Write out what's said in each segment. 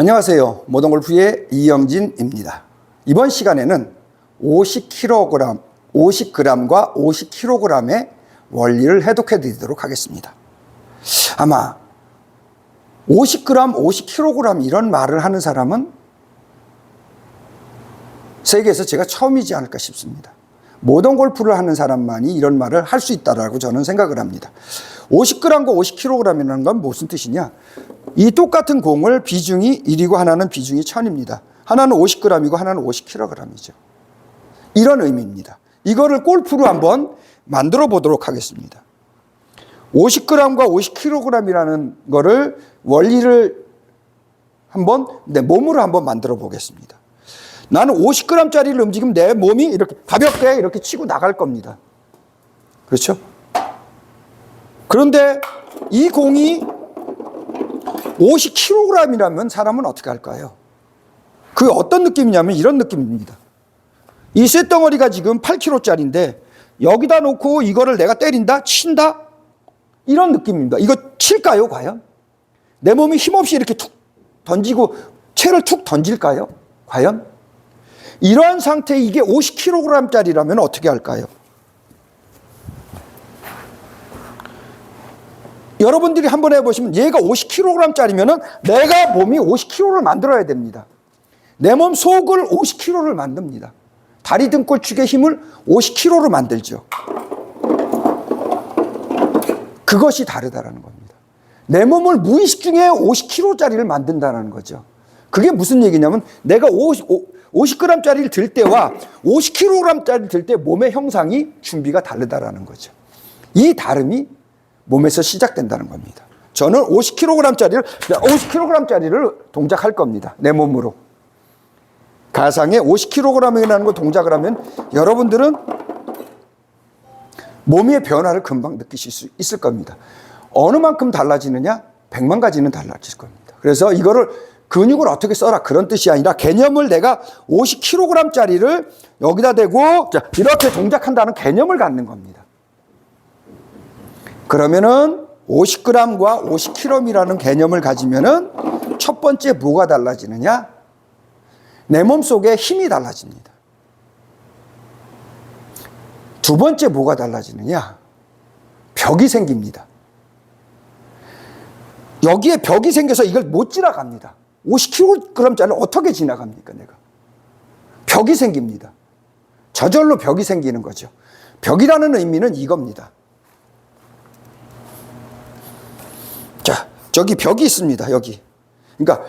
안녕하세요. 모던골프의 이영진입니다. 이번 시간에는 50kg, 50g과 50kg의 원리를 해독해 드리도록 하겠습니다. 아마 50g, 50kg 이런 말을 하는 사람은 세계에서 제가 처음이지 않을까 싶습니다. 모던골프를 하는 사람만이 이런 말을 할 수 있다고 저는 생각을 합니다. 50g과 50kg이라는 건 무슨 뜻이냐? 이 똑같은 공을 비중이 1이고 하나는 비중이 1000입니다. 하나는 50g이고 하나는 50kg이죠. 이런 의미입니다. 이거를 골프로 한번 만들어 보도록 하겠습니다. 50g과 50kg이라는 거를 원리를 한번 내 몸으로 한번 만들어 보겠습니다. 나는 50g짜리를 움직이면 내 몸이 이렇게 가볍게 이렇게 치고 나갈 겁니다. 그렇죠? 그런데 이 공이 50kg이라면 사람은 어떻게 할까요? 그게 어떤 느낌이냐면 이런 느낌입니다. 이 쇳덩어리가 지금 8kg짜리인데 여기다 놓고 이거를 내가 때린다? 친다? 이런 느낌입니다. 이거 칠까요, 과연? 내 몸이 힘없이 이렇게 툭 던지고 채를 툭 던질까요? 과연? 이러한 상태에 이게 50kg짜리라면 어떻게 할까요? 여러분들이 한번 해보시면 얘가 50kg짜리면 내가 몸이 50kg를 만들어야 됩니다. 내 몸 속을 50kg를 만듭니다. 다리 등골축의 힘을 50kg로 만들죠. 그것이 다르다라는 겁니다. 내 몸을 무의식 중에 50kg짜리를 만든다는 거죠. 그게 무슨 얘기냐면 내가 50g짜리를 들 때와 50kg짜리를 들 때 몸의 형상이 준비가 다르다라는 거죠. 이 다름이 몸에서 시작된다는 겁니다. 저는 50kg짜리를 동작할 겁니다. 내 몸으로. 가상에 50kg이라는 거 동작을 하면 여러분들은 몸의 변화를 금방 느끼실 수 있을 겁니다. 어느 만큼 달라지느냐? 100만 가지는 달라질 겁니다. 그래서 이거를 근육을 어떻게 써라 그런 뜻이 아니라 개념을 내가 50kg짜리를 여기다 대고 이렇게 동작한다는 개념을 갖는 겁니다. 그러면은 50g과 50kg이라는 개념을 가지면은 첫 번째 뭐가 달라지느냐? 내 몸속에 힘이 달라집니다. 두 번째 뭐가 달라지느냐? 벽이 생깁니다. 여기에 벽이 생겨서 이걸 못 지나갑니다. 50kg짜리를 어떻게 지나갑니까, 내가? 벽이 생깁니다. 저절로 벽이 생기는 거죠. 벽이라는 의미는 이겁니다. 자, 저기 벽이 있습니다, 여기. 그러니까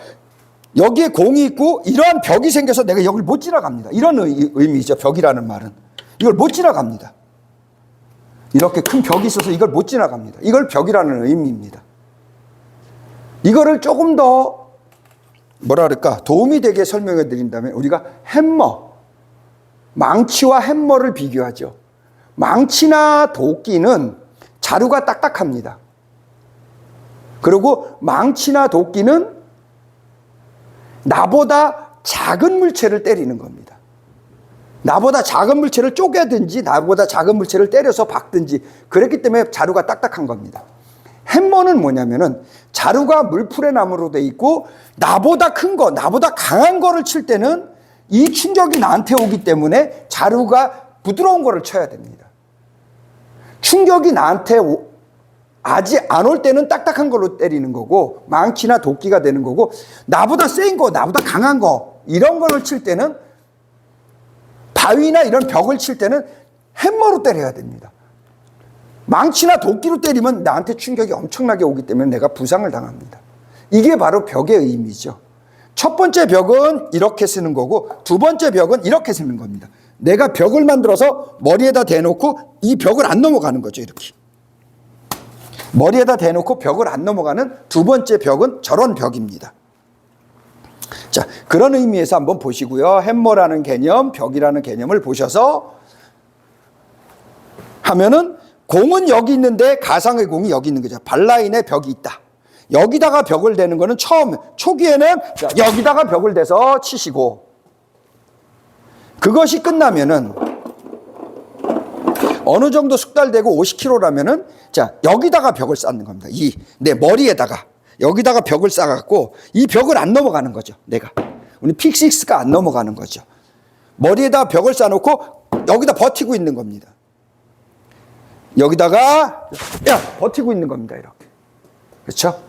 여기에 공이 있고 이러한 벽이 생겨서 내가 여기를 못 지나갑니다. 이런 의미죠, 벽이라는 말은. 이걸 못 지나갑니다. 이렇게 큰 벽이 있어서 이걸 못 지나갑니다. 이걸 벽이라는 의미입니다. 이거를 조금 더 뭐라 그럴까 도움이 되게 설명해 드린다면 우리가 hä머, 망치와 hä머를 비교하죠. 망치나 도끼는 자루가 딱딱합니다. 그리고 망치나 도끼는 나보다 작은 물체를 때리는 겁니다. 나보다 작은 물체를 쪼개든지 나보다 작은 물체를 때려서 박든지 그랬기 때문에 자루가 딱딱한 겁니다. hä머는 뭐냐면은 자루가 물풀의 나무로 돼 있고 나보다 큰 거, 나보다 강한 거를 칠 때는 이 충격이 나한테 오기 때문에 자루가 부드러운 거를 쳐야 됩니다. 충격이 나한테 아직 안 올 때는 딱딱한 걸로 때리는 거고 망치나 도끼가 되는 거고 나보다 센 거, 나보다 강한 거 이런 거를 칠 때는 바위나 이런 벽을 칠 때는 hä머로 때려야 됩니다. 망치나 도끼로 때리면 나한테 충격이 엄청나게 오기 때문에 내가 부상을 당합니다. 이게 바로 벽의 의미죠. 첫 번째 벽은 이렇게 쓰는 거고 두 번째 벽은 이렇게 쓰는 겁니다. 내가 벽을 만들어서 머리에다 대놓고 이 벽을 안 넘어가는 거죠. 이렇게. 머리에다 대놓고 벽을 안 넘어가는 두 번째 벽은 저런 벽입니다. 자, 그런 의미에서 한번 보시고요. hä머라는 개념, 벽이라는 개념을 보셔서 하면은 공은 여기 있는데 가상의 공이 여기 있는 거죠. 발라인에 벽이 있다. 여기다가 벽을 대는 거는 초기에는 여기다가 벽을 대서 치시고 그것이 끝나면은 어느 정도 숙달되고 50kg라면은 자, 여기다가 벽을 쌓는 겁니다. 내 머리에다가 여기다가 벽을 쌓아갖고 이 벽을 안 넘어가는 거죠. 내가. 우리 픽식스가 안 넘어가는 거죠. 머리에다 벽을 쌓아놓고 여기다 버티고 있는 겁니다. 여기다가 버티고 있는 겁니다. 이렇게. 그렇죠?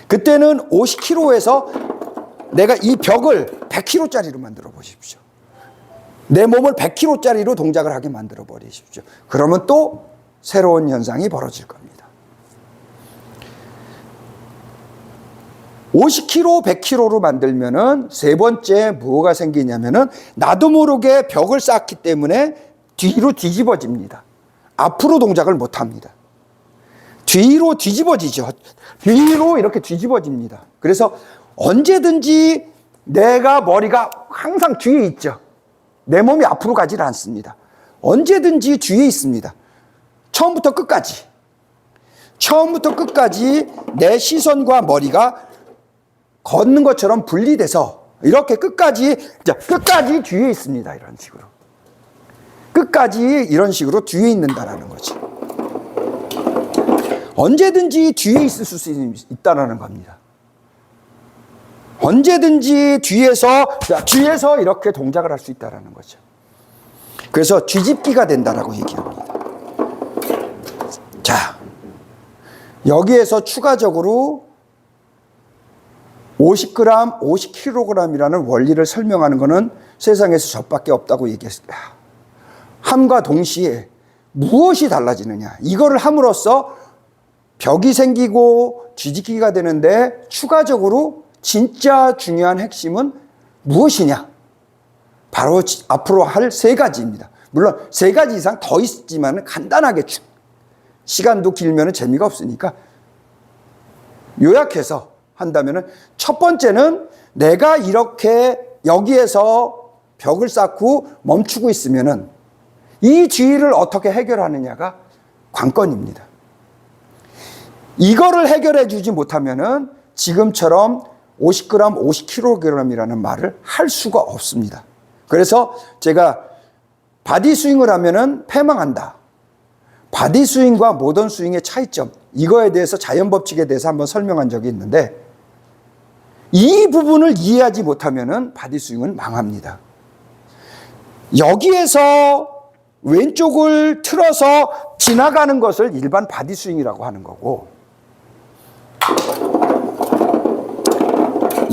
그때는 50kg에서 내가 이 벽을 100kg짜리로 만들어 보십시오. 내 몸을 100kg짜리로 동작을 하게 만들어 버리십시오. 그러면 또 새로운 현상이 벌어질 겁니다. 50kg, 100kg로 만들면은 세 번째 뭐가 생기냐면은 나도 모르게 벽을 쌓기 때문에 뒤로 뒤집어집니다. 앞으로 동작을 못 합니다. 뒤로 뒤집어지죠. 뒤로 이렇게 뒤집어집니다. 그래서 언제든지 내가 머리가 항상 뒤에 있죠. 내 몸이 앞으로 가지를 않습니다. 언제든지 뒤에 있습니다. 처음부터 끝까지. 처음부터 끝까지 내 시선과 머리가 걷는 것처럼 분리돼서 이렇게 끝까지 뒤에 있습니다. 이런 식으로. 끝까지 이런 식으로 뒤에 있는다라는 거죠. 언제든지 뒤에 있을 수 있다라는 겁니다. 언제든지 뒤에서 이렇게 동작을 할 수 있다라는 거죠. 그래서 뒤집기가 된다라고 얘기합니다. 자, 여기에서 추가적으로 50g, 50kg이라는 원리를 설명하는 것은 세상에서 저밖에 없다고 얘기했습니다. 함과 동시에 무엇이 달라지느냐. 이거를 함으로써 벽이 생기고 뒤집기가 되는데 추가적으로 진짜 중요한 핵심은 무엇이냐? 바로 앞으로 할 세 가지입니다. 물론 세 가지 이상 더 있지만 간단하게 시간도 길면 재미가 없으니까 요약해서 한다면 첫 번째는 내가 이렇게 여기에서 벽을 쌓고 멈추고 있으면 이 뒤를 어떻게 해결하느냐가 관건입니다. 이거를 해결해 주지 못하면 지금처럼 50g, 50kg이라는 말을 할 수가 없습니다. 그래서 제가 바디 스윙을 하면은 패망한다. 바디 스윙과 모던 스윙의 차이점, 이거에 대해서 자연 법칙에 대해서 한번 설명한 적이 있는데 이 부분을 이해하지 못하면은 바디 스윙은 망합니다. 여기에서 왼쪽을 틀어서 지나가는 것을 일반 바디 스윙이라고 하는 거고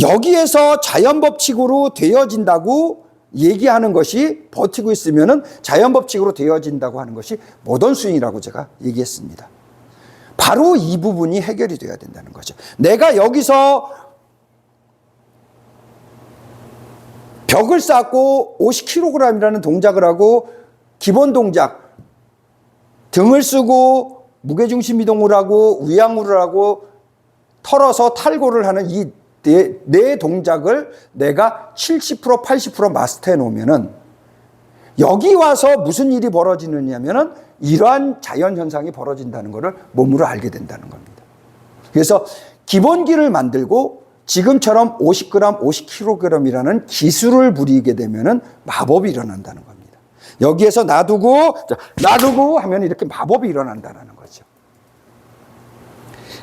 여기에서 자연 법칙으로 되어진다고 얘기하는 것이 버티고 있으면은 자연 법칙으로 되어진다고 하는 것이 모던 스윙이라고 제가 얘기했습니다. 바로 이 부분이 해결이 돼야 된다는 거죠. 내가 여기서 벽을 쌓고 50kg이라는 동작을 하고 기본 동작 등을 쓰고 무게중심 이동을 하고 위양우를 하고 털어서 탈골을 하는 이 네 동작을 내가 70%, 80% 마스터해 놓으면은 여기 와서 무슨 일이 벌어지느냐면은 이러한 자연 현상이 벌어진다는 것을 몸으로 알게 된다는 겁니다. 그래서 기본기를 만들고 지금처럼 50g, 50kg이라는 기술을 부리게 되면은 마법이 일어난다는 겁니다. 여기에서 놔두고 하면 이렇게 마법이 일어난다는 거죠.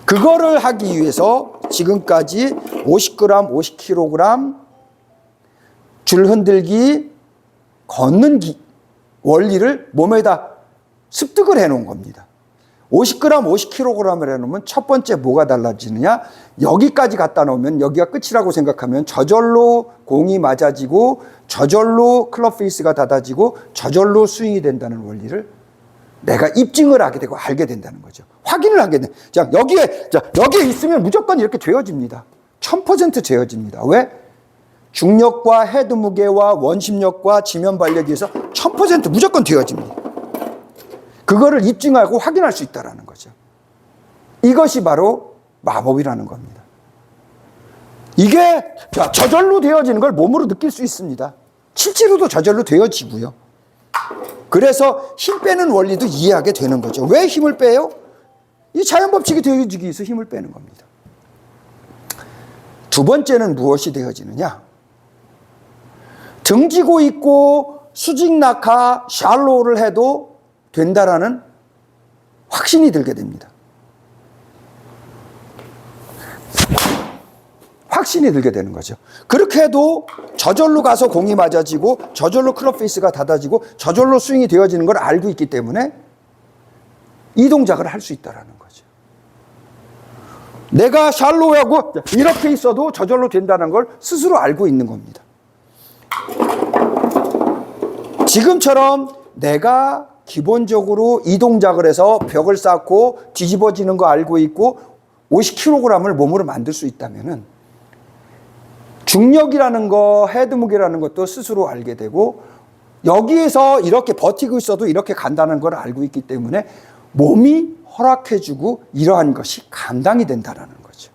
그거를 하기 위해서 지금까지 50g, 50kg 줄 흔들기, 걷는 원리를 몸에다 습득을 해 놓은 겁니다. 50g, 50kg을 해놓으면 첫 번째 뭐가 달라지느냐? 여기까지 갖다 놓으면 여기가 끝이라고 생각하면 저절로 공이 맞아지고 저절로 클럽 페이스가 닫아지고 저절로 스윙이 된다는 원리를 내가 입증을 하게 되고 알게 된다는 거죠. 확인을 하게 돼. 여기에 있으면 무조건 이렇게 되어집니다. 1000% 되어집니다. 왜? 중력과 헤드 무게와 원심력과 지면 발력에 의해서 1000% 무조건 되어집니다. 그거를 입증하고 확인할 수 있다는 거죠. 이것이 바로 마법이라는 겁니다. 이게 저절로 되어지는 걸 몸으로 느낄 수 있습니다. 실제로도 저절로 되어지고요. 그래서 힘 빼는 원리도 이해하게 되는 거죠. 왜 힘을 빼요? 이 자연 법칙이 되어지기 위해서 힘을 빼는 겁니다. 두 번째는 무엇이 되어지느냐? 등지고 있고 수직 낙하 샬로우를 해도 된다라는 확신이 들게 됩니다. 확신이 들게 되는 거죠. 그렇게 해도 저절로 가서 공이 맞아지고 저절로 클럽 페이스가 닫아지고 저절로 스윙이 되어지는 걸 알고 있기 때문에 이 동작을 할 수 있다는 거죠. 내가 샬로우하고 이렇게 있어도 저절로 된다는 걸 스스로 알고 있는 겁니다. 지금처럼 내가 기본적으로 이 동작을 해서 벽을 쌓고 뒤집어지는 거 알고 있고 50kg을 몸으로 만들 수 있다면은 중력이라는 거, 헤드무게라는 것도 스스로 알게 되고 여기에서 이렇게 버티고 있어도 이렇게 간다는 걸 알고 있기 때문에 몸이 허락해주고 이러한 것이 감당이 된다는 거죠.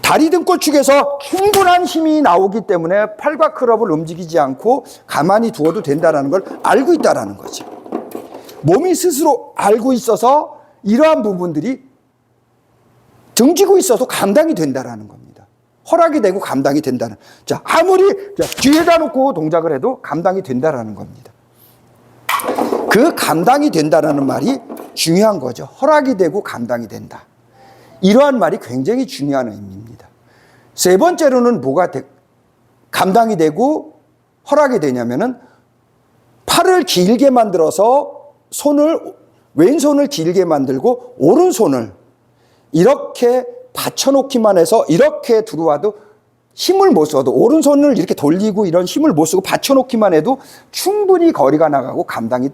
다리 등골축에서 충분한 힘이 나오기 때문에 팔과 클럽을 움직이지 않고 가만히 두어도 된다는 걸 알고 있다는 거죠. 몸이 스스로 알고 있어서 이러한 부분들이 등지고 있어도 감당이 된다는 겁니다. 허락이 되고 감당이 된다는. 자, 아무리 뒤에다 놓고 동작을 해도 감당이 된다는 겁니다. 그 감당이 된다는 말이 중요한 거죠. 허락이 되고 감당이 된다. 이러한 말이 굉장히 중요한 의미입니다. 세 번째로는 뭐가 감당이 되고 허락이 되냐면은 팔을 길게 만들어서 왼손을 길게 만들고 오른손을 이렇게 받쳐놓기만 해서 이렇게 들어와도 힘을 못 써도 오른손을 이렇게 돌리고 이런 힘을 못 쓰고 받쳐놓기만 해도 충분히 거리가 나가고 감당이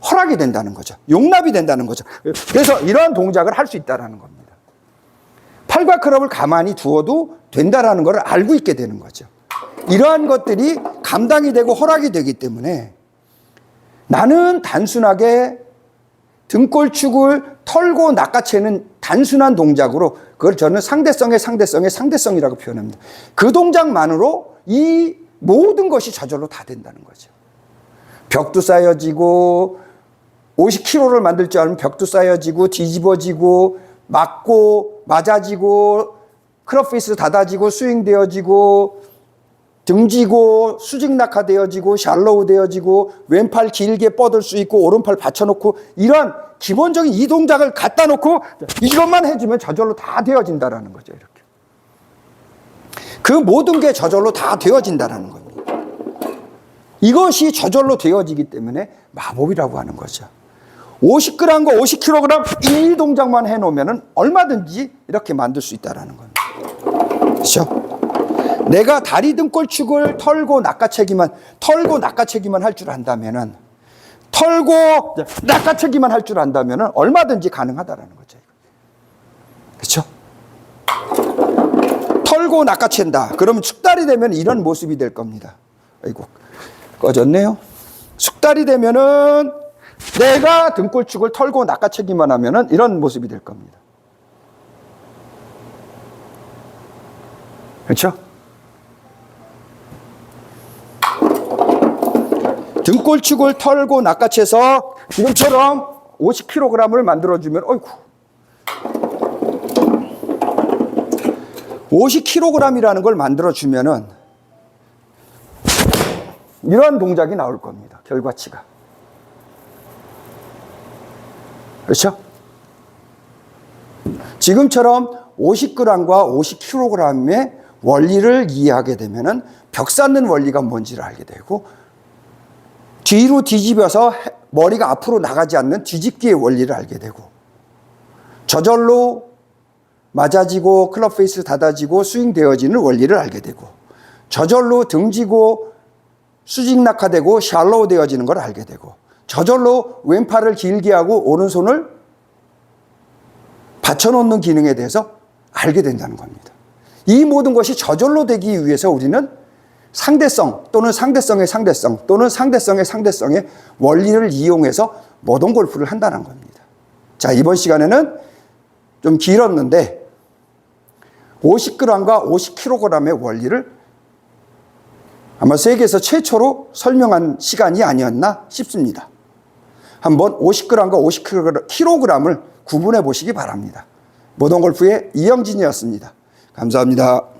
허락이 된다는 거죠. 용납이 된다는 거죠. 그래서 이러한 동작을 할 수 있다는 겁니다. 팔과 클럽을 가만히 두어도 된다는 걸 알고 있게 되는 거죠. 이러한 것들이 감당이 되고 허락이 되기 때문에 나는 단순하게 등골축을 털고 낚아채는 단순한 동작으로 그걸 저는 상대성이라고 표현합니다. 그 동작만으로 이 모든 것이 저절로 다 된다는 거죠. 벽도 쌓여지고 50kg를 만들 줄 알면 벽도 쌓여지고 뒤집어지고 맞고 맞아지고 클럽 페이스 닫아지고 스윙 되어지고 등지고 수직 낙하되어지고 샬로우 되어지고 왼팔 길게 뻗을 수 있고 오른팔 받쳐놓고 이런 기본적인 이 동작을 갖다 놓고 이것만 해주면 저절로 다 되어진다는 거죠. 이렇게 그 모든 게 저절로 다 되어진다는 겁니다. 이것이 저절로 되어지기 때문에 마법이라고 하는 거죠. 50g과 50kg 이 동작만 해놓으면 얼마든지 이렇게 만들 수 있다는 겁니다. 그렇죠? 내가 다리 등골축을 털고 낚아채기만 할 줄 안다면은 털고 낚아채기만 할 줄 안다면은 얼마든지 가능하다라는 거죠. 그렇죠? 털고 낚아챈다. 그러면 숙달이 되면 이런 모습이 될 겁니다. 아이고 꺼졌네요. 숙달이 되면은 내가 등골축을 털고 낚아채기만 하면은 이런 모습이 될 겁니다. 그렇죠? 등골축을 털고 낚아채서 지금처럼 50kg을 만들어주면, 어이구. 50kg이라는 걸 만들어주면은 이런 동작이 나올 겁니다. 결과치가. 그렇죠? 지금처럼 50g과 50kg의 원리를 이해하게 되면은 벽 쌓는 원리가 뭔지를 알게 되고 뒤로 뒤집어서 머리가 앞으로 나가지 않는 뒤집기의 원리를 알게 되고 저절로 맞아지고 클럽 페이스 닫아지고 스윙 되어지는 원리를 알게 되고 저절로 등지고 수직 낙하되고 샬로우 되어지는 걸 알게 되고 저절로 왼팔을 길게 하고 오른손을 받쳐놓는 기능에 대해서 알게 된다는 겁니다. 이 모든 것이 저절로 되기 위해서 우리는 상대성 또는 상대성의 상대성 또는 상대성의 상대성의 원리를 이용해서 모던 골프를 한다는 겁니다. 자, 이번 시간에는 좀 길었는데 50g과 50kg의 원리를 아마 세계에서 최초로 설명한 시간이 아니었나 싶습니다. 한번 50g과 50kg을 구분해 보시기 바랍니다. 모던 골프의 이영진이었습니다. 감사합니다.